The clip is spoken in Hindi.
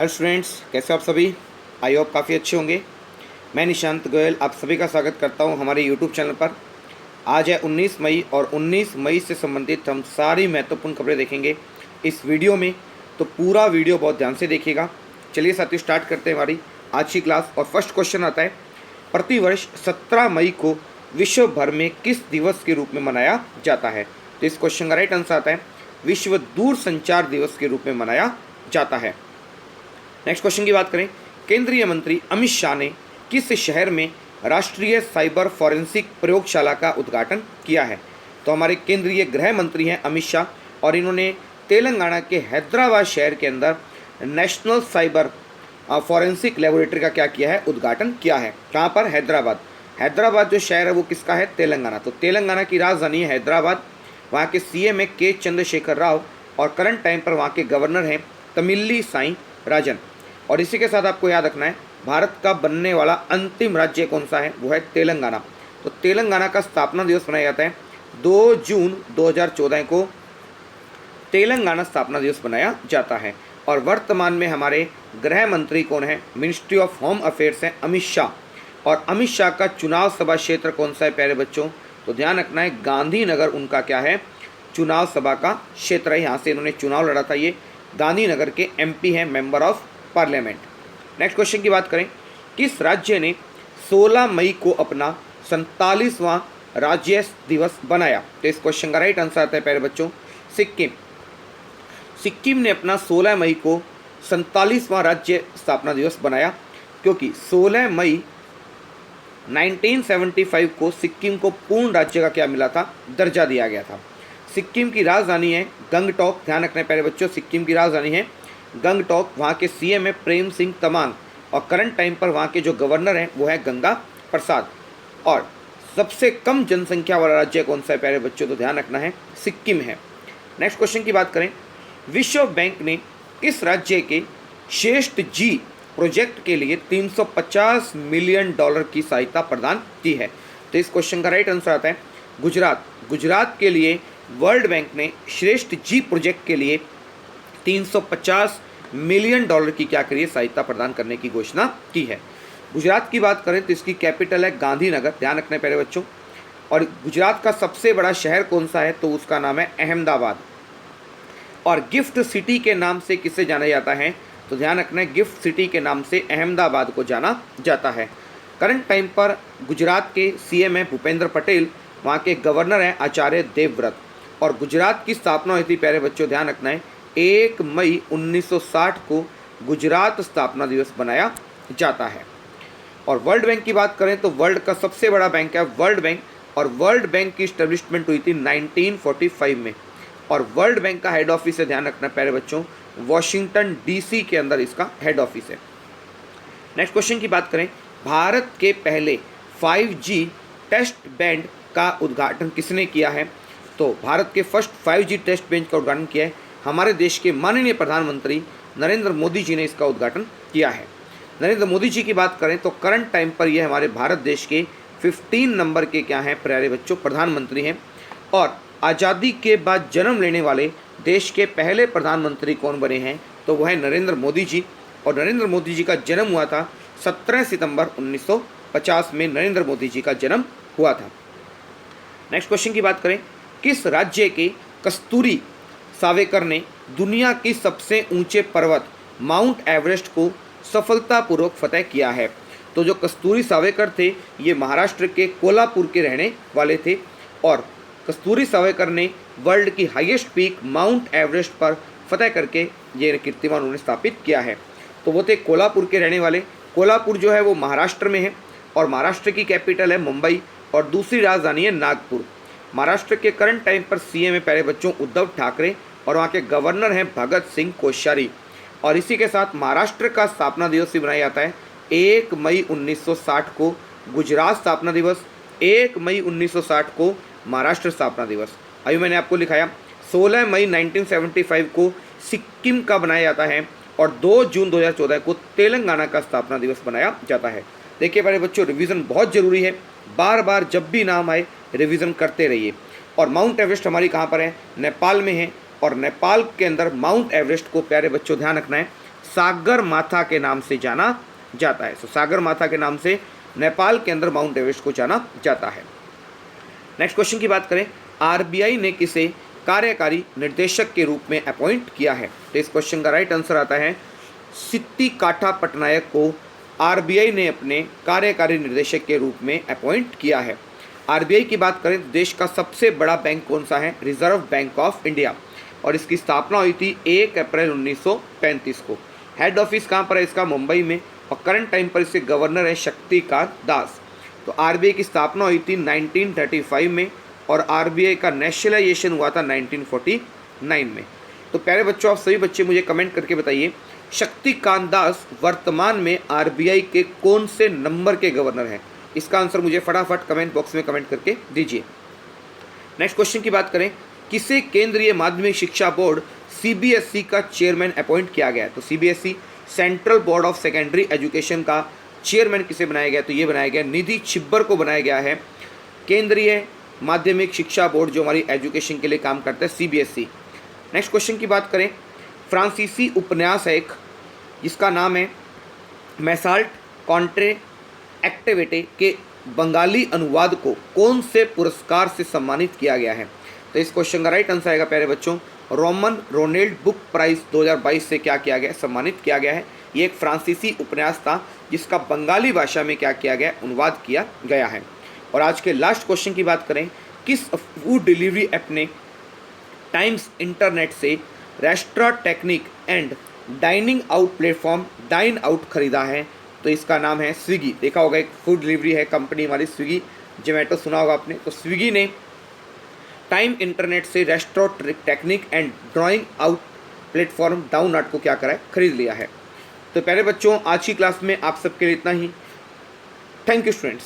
हेलो स्टूडेंट्स, कैसे हो आप सभी। आई होप काफ़ी अच्छे होंगे। मैं निशांत गोयल आप सभी का स्वागत करता हूं हमारे यूट्यूब चैनल पर। आज है 19 मई और 19 मई से संबंधित हम सारी महत्वपूर्ण खबरें देखेंगे इस वीडियो में। तो पूरा वीडियो बहुत ध्यान से देखिएगा। चलिए साथियों, स्टार्ट करते हैं हमारी आज की क्लास। और फर्स्ट क्वेश्चन आता है, प्रतिवर्ष 17 मई को विश्व भर में किस दिवस के रूप में मनाया जाता है। तो इस क्वेश्चन का राइट आंसर आता है विश्व दूरसंचार दिवस के रूप में मनाया जाता है। नेक्स्ट क्वेश्चन की बात करें, केंद्रीय मंत्री अमित शाह ने किस शहर में राष्ट्रीय साइबर फॉरेंसिक प्रयोगशाला का उद्घाटन किया है। तो हमारे केंद्रीय गृह मंत्री हैं अमित शाह और इन्होंने तेलंगाना के हैदराबाद शहर के अंदर नेशनल साइबर फॉरेंसिक लेबोरेटरी का क्या किया है, उद्घाटन किया है। कहाँ पर? हैदराबाद। हैदराबाद जो शहर है वो किसका है? तेलंगाना। तो तेलंगाना की राजधानी है हैदराबाद। वहाँ के सीएम है के चंद्रशेखर राव और करंट टाइम पर वहाँ के गवर्नर हैं तमिल्ली साई राजन। और इसी के साथ आपको याद रखना है, भारत का बनने वाला अंतिम राज्य कौन सा है, वो है तेलंगाना। तो तेलंगाना का स्थापना दिवस मनाया जाता है 2 जून 2014 को तेलंगाना स्थापना दिवस मनाया जाता है। और वर्तमान में हमारे गृह मंत्री कौन है? मिनिस्ट्री ऑफ होम अफेयर्स है अमित शाह। और अमित शाह का चुनाव सभा क्षेत्र कौन सा है प्यारे बच्चों? तो ध्यान रखना है, गांधीनगर उनका क्या है, चुनाव सभा का क्षेत्र है। यहाँ से इन्होंने चुनाव लड़ा था। ये गांधीनगर के एमपी हैं, member of parliament. Next question की बात करें, किस राज्य ने 16 मई को अपना 47वां राज्य दिवस बनाया। तो इस क्वेश्चन का राइट आंसर आता है प्यारे बच्चों सिक्किम। सिक्किम ने अपना 16 मई को 47वां राज्य स्थापना दिवस बनाया, क्योंकि 16 मई 1975 को सिक्किम को पूर्ण राज्य का क्या मिला था, दर्जा दिया गया था। सिक्किम की राजधानी है गंगटोक। ध्यान रखना है प्यारे बच्चों, सिक्किम की राजधानी है गंगटोक। वहाँ के सीएम है प्रेम सिंह तमांग और करंट टाइम पर वहाँ के जो गवर्नर हैं वो है गंगा प्रसाद। और सबसे कम जनसंख्या वाला राज्य कौन सा है प्यारे बच्चों? तो ध्यान रखना है, सिक्किम है। नेक्स्ट क्वेश्चन की बात करें, विश्व बैंक ने इस राज्य के श्रेष्ठ जी प्रोजेक्ट के लिए $350 मिलियन की सहायता प्रदान की है। तो इस क्वेश्चन का राइट आंसर आता है गुजरात। गुजरात के लिए वर्ल्ड बैंक ने श्रेष्ठ जी प्रोजेक्ट के लिए $350 मिलियन की क्या करिए, सहायता प्रदान करने की घोषणा की है। गुजरात की बात करें तो इसकी कैपिटल है गांधीनगर। ध्यान रखना है प्यारे बच्चों। और गुजरात का सबसे बड़ा शहर कौन सा है? तो उसका नाम है अहमदाबाद। और गिफ्ट सिटी के नाम से किसे जाना जाता है? तो ध्यान रखना है, गिफ्ट सिटी के नाम से अहमदाबाद को जाना जाता है। करंट टाइम पर गुजरात के सीएम है भूपेंद्र पटेल, वहाँ के गवर्नर हैं आचार्य देवव्रत। और गुजरात की स्थापना हुई थी प्यारे बच्चों, ध्यान रखना है 1 मई 1960 को गुजरात स्थापना दिवस बनाया जाता है। और वर्ल्ड बैंक की बात करें तो वर्ल्ड का सबसे बड़ा बैंक है वर्ल्ड बैंक। और वर्ल्ड बैंक की स्टैब्लिशमेंट हुई थी 1945 में। और वर्ल्ड बैंक का हेड ऑफिस है, ध्यान रखना प्यारे बच्चों, वॉशिंगटन डीसी के अंदर इसका हेड ऑफिस है। नेक्स्ट क्वेश्चन की बात करें, भारत के पहले 5G टेस्ट बैंड का उद्घाटन किसने किया है? तो भारत के फर्स्ट 5G टेस्ट बेंच का उद्घाटन किया है हमारे देश के माननीय प्रधानमंत्री नरेंद्र मोदी जी ने इसका उद्घाटन किया है। नरेंद्र मोदी जी की बात करें तो करंट टाइम पर ये हमारे भारत देश के 15 नंबर के क्या हैं प्यारे बच्चों, प्रधानमंत्री हैं। और आज़ादी के बाद जन्म लेने वाले देश के पहले प्रधानमंत्री कौन बने हैं? तो वह है नरेंद्र मोदी जी। और नरेंद्र मोदी जी का जन्म हुआ था 17 सितंबर 1950 में नरेंद्र मोदी जी का जन्म हुआ था। नेक्स्ट क्वेश्चन की बात करें, किस राज्य के कस्तूरी सावेकर ने दुनिया की सबसे ऊंचे पर्वत माउंट एवरेस्ट को सफलतापूर्वक फतह किया है? तो जो कस्तूरी सावेकर थे ये महाराष्ट्र के कोल्हापुर के रहने वाले थे। और कस्तूरी सावेकर ने वर्ल्ड की हाईएस्ट पीक माउंट एवरेस्ट पर फतह करके ये कीर्तिमान उन्होंने स्थापित किया है। तो वो थे कोल्हापुर के रहने वाले। कोल्हापुर जो है वो महाराष्ट्र में है और महाराष्ट्र की कैपिटल है मुंबई और दूसरी राजधानी है नागपुर। महाराष्ट्र के करंट टाइम पर सीएम है प्यारे बच्चों उद्धव ठाकरे और वहाँ के गवर्नर हैं भगत सिंह कोश्यारी। और इसी के साथ महाराष्ट्र का स्थापना दिवस भी मनाया जाता है 1 मई 1960 को गुजरात स्थापना दिवस, 1 मई 1960 को महाराष्ट्र स्थापना दिवस। अभी मैंने आपको लिखाया 16 मई 1975 को सिक्किम का बनाया जाता है और 2 जून 2014 को तेलंगाना का स्थापना दिवस बनाया जाता है। देखिए प्यारे बच्चों, रिवीजन बहुत ज़रूरी है, बार बार जब भी नाम आए रिवीजन करते रहिए। और माउंट एवरेस्ट हमारी कहाँ पर है? नेपाल में है। और नेपाल के अंदर माउंट एवरेस्ट को प्यारे बच्चों ध्यान रखना है सागर माथा के नाम से जाना जाता है। तो सागर माथा के नाम से नेपाल के अंदर माउंट एवरेस्ट को जाना जाता है। नेक्स्ट क्वेश्चन की बात करें, आरबीआई ने किसे कार्यकारी निर्देशक के रूप में अपॉइंट किया है? तो इस क्वेश्चन का राइट आंसर आता है सित्तिकाटा पटनायक को आरबीआई ने अपने कार्यकारी निर्देशक के रूप में अपॉइंट किया है। आरबीआई की बात करें तो देश का सबसे बड़ा बैंक कौन सा है? रिजर्व बैंक ऑफ इंडिया, और इसकी स्थापना हुई थी 1 अप्रैल 1935 को। हेड ऑफिस कहाँ पर है इसका? मुंबई में, और करंट टाइम पर इसके गवर्नर है शक्तिकांत दास। तो आरबीआई की स्थापना हुई थी 1935 में, और आरबीआई का नेशनलाइजेशन हुआ था 1949 में। तो प्यारे बच्चों, आप सभी बच्चे मुझे कमेंट करके बताइए, शक्तिकांत दास वर्तमान में आरबीआई के कौन से नंबर के गवर्नर हैं? इसका आंसर मुझे फटाफट कमेंट बॉक्स में कमेंट करके दीजिए। नेक्स्ट क्वेश्चन की बात करें, किसे केंद्रीय माध्यमिक शिक्षा बोर्ड सीबीएसई का चेयरमैन अपॉइंट किया गया है? तो CBSE central board of secondary education का चेयरमैन किसे बनाया गया? तो ये बनाया गया निधि छिब्बर को बनाया गया है। केंद्रीय माध्यमिक शिक्षा बोर्ड जो हमारी एजुकेशन के लिए काम करता है, सीबीएसई। नेक्स्ट क्वेश्चन की बात करें, फ्रांसीसी उपन्यास है एक जिसका नाम है मैसाल्ट कॉन्ट्रे एक्टिविटी के बंगाली अनुवाद को कौन से पुरस्कार से सम्मानित किया गया है? तो इस क्वेश्चन का राइट आंसर आएगा प्यारे बच्चों, रोमन रोनेल्ड बुक प्राइज 2022 से क्या किया गया? सम्मानित किया गया है। ये एक फ्रांसीसी उपन्यास था जिसका बंगाली भाषा में क्या किया गया? अनुवाद किया गया है। और आज के लास्ट क्वेश्चन की बात करें, किस फूड डिलीवरी ऐप ने टाइम्स इंटरनेट से restaurant technique and dining out platform Dine Out खरीदा है? तो इसका नाम है स्विगी। देखा होगा, एक फूड डिलीवरी है कंपनी हमारी स्विगी, जोमेटो सुना होगा आपने। तो स्विगी ने टाइम इंटरनेट से restaurant technique and drawing out platform down out को क्या करा है? खरीद लिया है। तो प्यारे बच्चों, आज की क्लास में आप सबके लिए इतना ही। Thank you students.